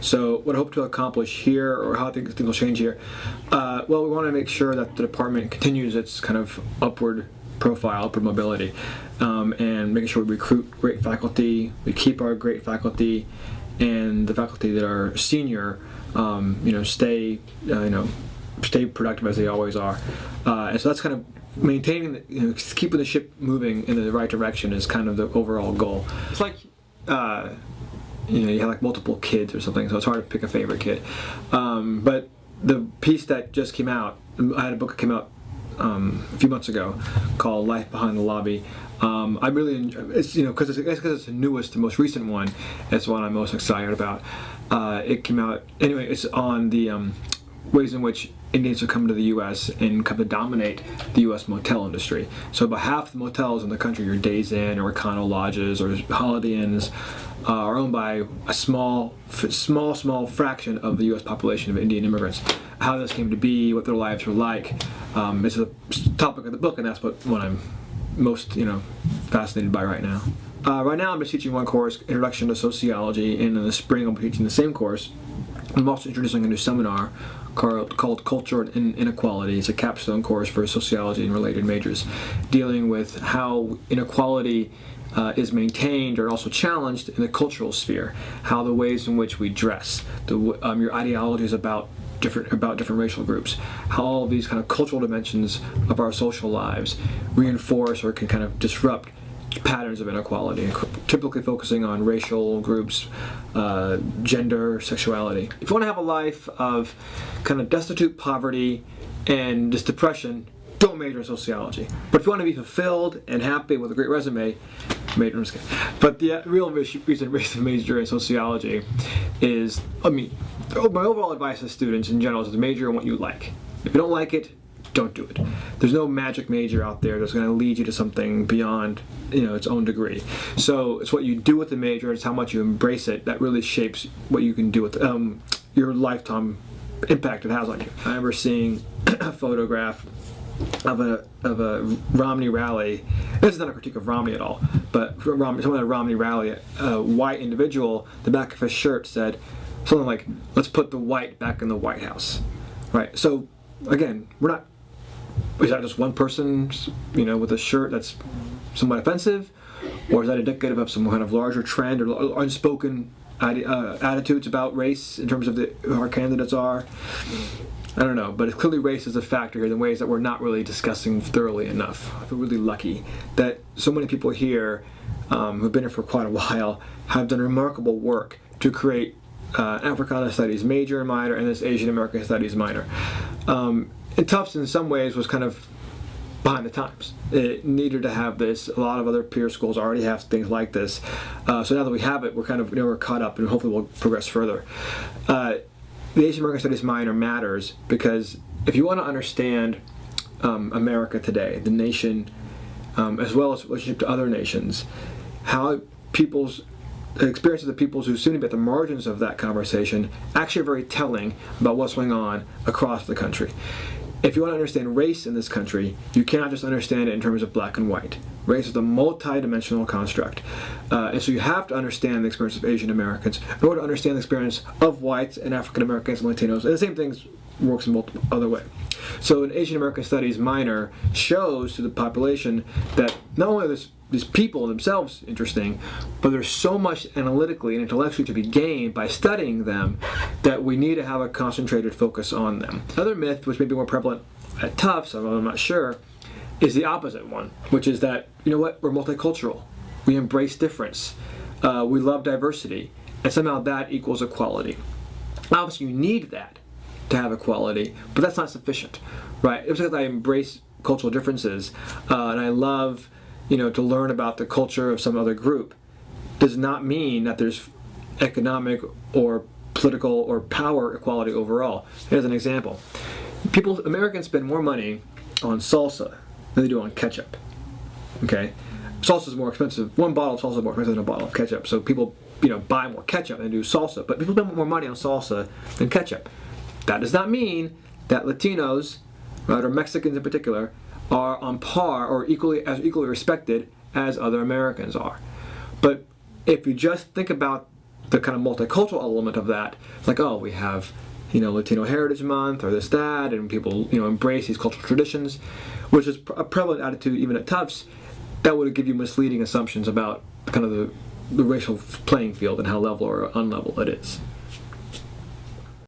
So what I hope to accomplish here, or how things will change here, well, we want to make sure that the department continues its kind of upward profile, upward mobility, and making sure we recruit great faculty, we keep our great faculty, and the faculty that are senior, stay productive as they always are. And so that's kind of maintaining, keeping the ship moving in the right direction is kind of the overall goal. It's like, you have like multiple kids or something, so it's hard to pick a favorite kid. But the piece that just came out, I had a book that came out a few months ago called Life Behind the Lobby. I really enjoy it's, because it's the newest, the most recent one. It's one I'm most excited about. It came out anyway. It's on the ways in which Indians have come to the U.S. and come to dominate the U.S. motel industry. So about half the motels in the country, your Days Inn or Econo Lodges or Holiday Inns, are owned by a small fraction of the U.S. population of Indian immigrants. How this came to be, what their lives were like, is the topic of the book, and that's what I'm most fascinated by right now. Right now, I'm just teaching one course, Introduction to Sociology, and in the spring I'll be teaching the same course. I'm also introducing a new seminar called Culture and Inequality. It's a capstone course for sociology and related majors, dealing with how inequality is maintained or also challenged in the cultural sphere, how the ways in which we dress, your ideologies about different racial groups, how all of these kind of cultural dimensions of our social lives reinforce or can kind of disrupt patterns of inequality, typically focusing on racial groups, gender, sexuality. If you want to have a life of kind of destitute poverty and just depression, don't major in sociology. But if you want to be fulfilled and happy with a great resume, major in sociology. But the real reason to major in sociology is, my overall advice to students in general is to major in what you like. If you don't like it, don't do it. There's no magic major out there that's going to lead you to something beyond its own degree. So it's what you do with the major, it's how much you embrace it that really shapes what you can do with your lifetime impact it has on you. I remember seeing a photograph of a Romney rally. This is not a critique of Romney at all, but someone at a Romney rally, a white individual, the back of his shirt said something like, "Let's put the white back in the White House." Right. So again, is that just one person, with a shirt that's somewhat offensive, or is that indicative of some kind of larger trend or unspoken attitudes about race in terms of who our candidates are? I don't know, but clearly race is a factor here in ways that we're not really discussing thoroughly enough. I feel really lucky that so many people here who've been here for quite a while have done remarkable work to create Africana Studies major and minor and this Asian American Studies minor. And Tufts in some ways was kind of behind the times. It needed to have this. A lot of other peer schools already have things like this. So now that we have it, we're kind of we're caught up, and hopefully we'll progress further. The Asian American Studies minor matters because if you want to understand America today, the nation, as well as relationship to other nations, how people's experiences of peoples who seem to be at the margins of that conversation actually are very telling about what's going on across the country. If you want to understand race in this country, you cannot just understand it in terms of black and white. Race is a multi-dimensional construct. And so you have to understand the experience of Asian Americans in order to understand the experience of whites and African Americans and Latinos. And the same thing works in multiple other ways. So an Asian American Studies minor shows to the population that not only are these people themselves interesting, but there's so much analytically and intellectually to be gained by studying them that we need to have a concentrated focus on them. Another myth, which may be more prevalent at Tufts, although I'm not sure, is the opposite one, which is that, we're multicultural. We embrace difference. We love diversity. And somehow that equals equality. Obviously, you need that to have equality, but that's not sufficient, right? It's because I embrace cultural differences and I love to learn about the culture of some other group does not mean that there's economic or political or power equality overall. Here's an example. Americans spend more money on salsa than they do on ketchup. Okay? Salsa is more expensive. One bottle of salsa is more expensive than a bottle of ketchup. So people, buy more ketchup than do salsa. But people spend more money on salsa than ketchup. That does not mean that Latinos, right, or Mexicans in particular, are on par or equally respected as other Americans are. But if you just think about the kind of multicultural element of that. Like, oh, we have, Latino Heritage Month or this, that, and people, embrace these cultural traditions, which is a prevalent attitude even at Tufts. That would give you misleading assumptions about kind of the racial playing field and how level or unlevel it is.